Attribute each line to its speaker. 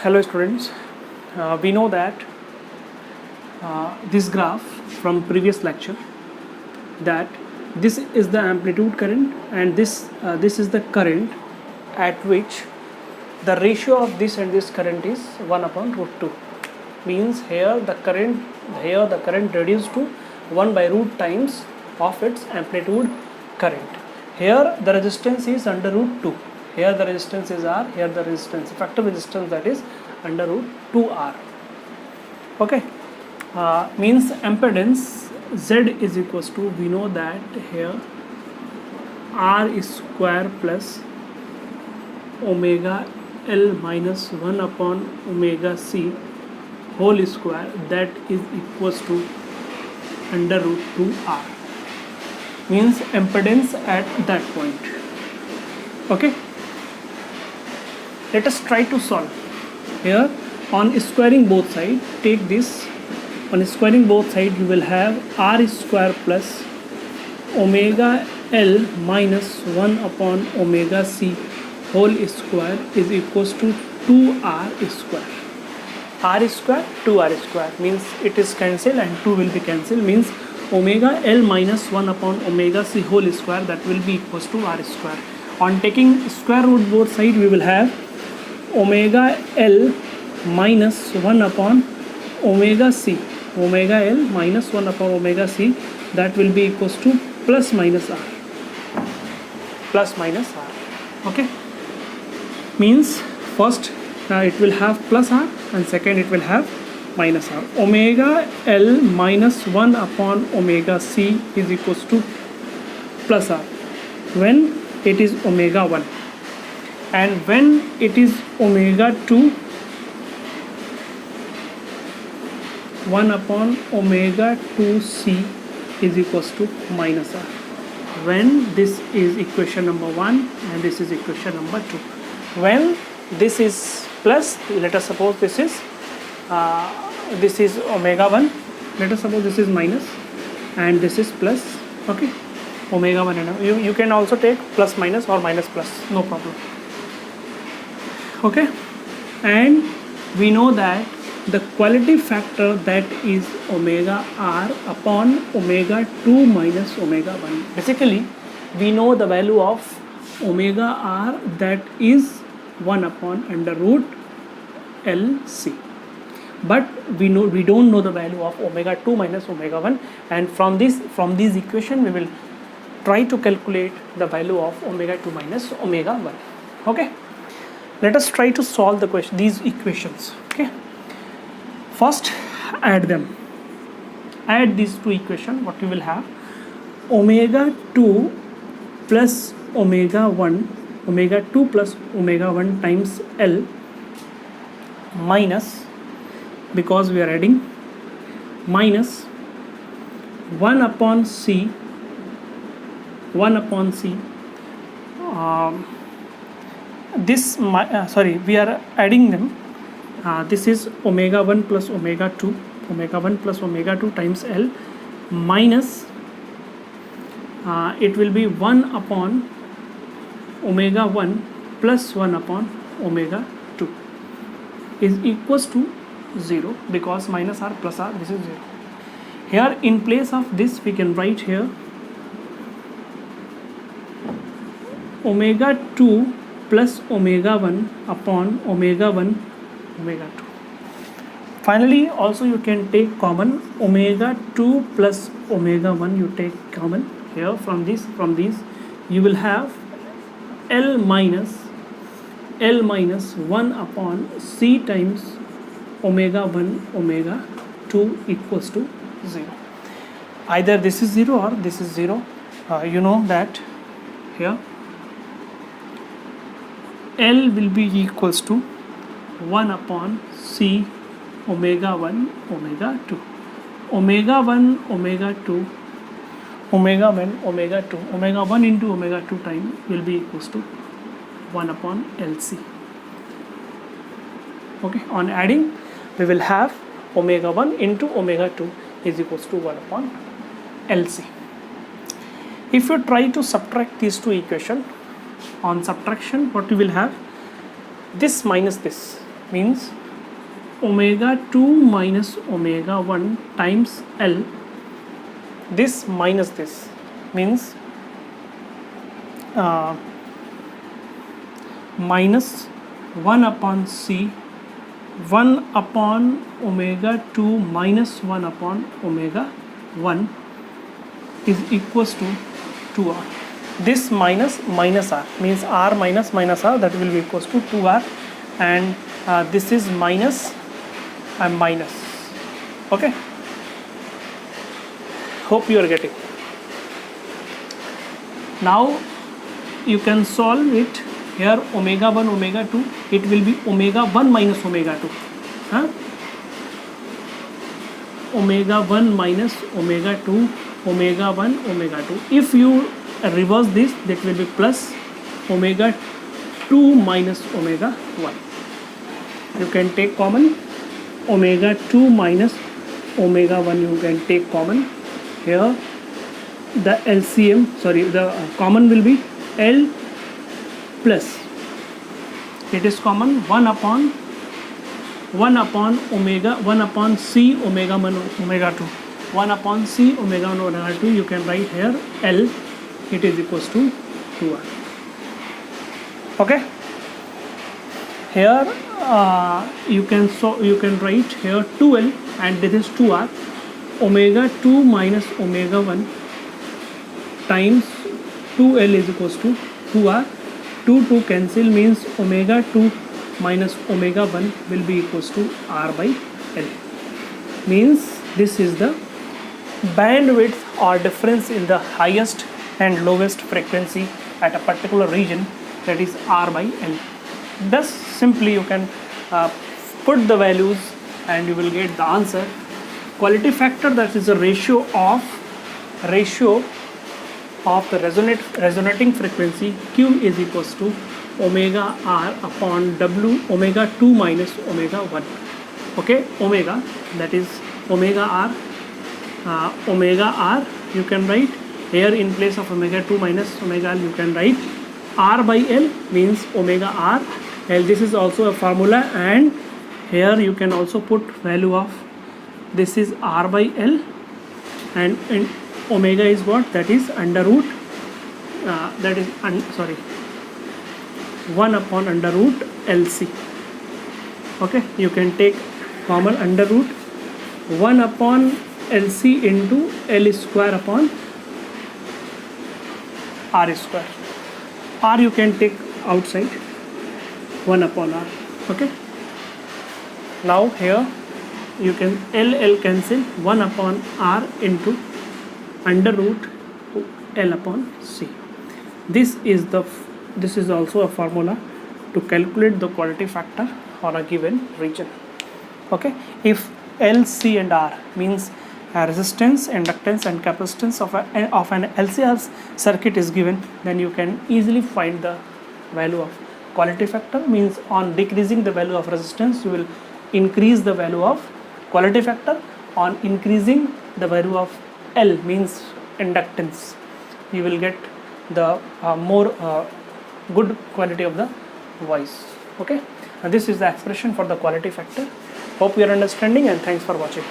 Speaker 1: Hello students, we know that this graph from previous lecture, that this is the amplitude current and this is the current at which the ratio of this and this current is 1 upon root 2. Means here the current reduced to 1 by root times of its amplitude current. Here the resistance is under root 2. Here the resistance is R, here the resistance, effective resistance, that is under root 2R. Okay, means impedance Z is equals to, we know that here R is square plus omega L minus 1 upon omega C whole square, that is equals to under root 2R. Means impedance at that point. Okay, let us try to solve. Here on squaring both sides, take this, on squaring both sides you will have R square plus omega L minus 1 upon omega C whole square is equals to 2R square. R square, 2R square, means it is cancelled and 2 will be cancelled, means omega L minus 1 upon omega C whole square, that will be equals to R square. On taking square root both sides, we will have omega L minus 1 upon omega C, omega L minus 1 upon omega C, that will be equals to plus minus R, plus minus R. Okay, means first it will have plus R and second it will have minus R. Omega L minus 1 upon omega C is equals to plus R when it is omega 1, and when it is omega 2, 1 upon omega 2C is equals to minus R, when this is equation number 1 and this is equation number 2. When this is plus, let us suppose this is omega 1, let us suppose this is minus and this is plus. Okay, omega 1 and you can also take plus minus or minus plus, no problem. Okay, and we know that the quality factor, that is omega R upon omega 2 minus omega 1. Basically we know the value of omega R, that is 1 upon under root LC, but we don't know the value of omega 2 minus omega 1, and from this equation we will try to calculate the value of omega 2 minus omega 1. Okay, let us try to solve the question, these equations. Okay, first add them, add these two equations. What you will have, omega 2 plus omega 1, omega 2 plus omega 1 times L minus, because we are adding, minus 1 upon C, 1 upon C, we are adding them, this is omega 1 plus omega 2, omega 1 plus omega 2 times L minus, it will be 1 upon omega 1 plus 1 upon omega 2 is equals to 0, because minus R plus R, this is 0. Here in place of this we can write here omega 2 plus omega 1 upon omega 1 omega 2. Finally also you can take common, omega 2 plus omega 1 you take common here. From these you will have L minus 1 upon C times omega 1 omega 2 equals to 0. Either this is 0 or this is 0. You know that here L will be equals to 1 upon C omega 1 omega 2, omega 1 omega 2, omega 1 omega 2, omega 1 into omega 2 time will be equals to 1 upon LC. Okay, on adding we will have omega 1 into omega 2 is equals to 1 upon LC. If you try to subtract these two equations, on subtraction what you will have, this minus this means omega 2 minus omega 1 times L. This minus this means minus 1 upon C 1 upon omega 2 minus 1 upon omega 1 is equals to 2r. This minus r means r minus r, that will be equals to 2r, and this is minus and minus. Okay, hope you are getting. Now you can solve it. Here omega 1 omega 2, it will be omega 1 minus omega 2, omega 1 minus omega 2, omega 1 omega 2. If you reverse this, that will be plus omega 2 minus omega 1. You can take common omega 2 minus omega 1, you can take common. Here the LCM, the common will be L plus, it is common 1 upon omega 1 upon C omega 1 omega 2, 1 upon C omega 1 omega 2. You can write here L, it is equals to 2r. Okay, here you can write here 2L and this is 2r. Omega 2 minus omega 1 times 2L is equals to 2r. 2 cancel, means omega 2 minus omega 1 will be equals to r by L. Means this is the bandwidth or difference in the highest and lowest frequency at a particular region, that is r by L. Thus simply you can put the values and you will get the answer. Quality factor, that is the ratio of the resonating frequency Q is equals to omega r upon W, omega 2 minus omega 1. Okay, omega, that is omega r, you can write here in place of omega 2 minus omega L, you can write r by L, means omega r L. This is also a formula, and here you can also put value of this is r by L, and omega is what, that is under root 1 upon under root LC. Okay, you can take common under root 1 upon LC into L square upon R square. R you can take outside, 1 upon R. Okay, now here you can L cancel, 1 upon R into under root L upon C. This is also a formula to calculate the quality factor on a given region. Okay, if L, C and R means resistance, inductance and capacitance of an LCR circuit is given, then you can easily find the value of quality factor. Means on decreasing the value of resistance, you will increase the value of quality factor. On increasing the value of L, means inductance, you will get the more good quality of the voice. Okay, and this is the expression for the quality factor. Hope you are understanding, and thanks for watching.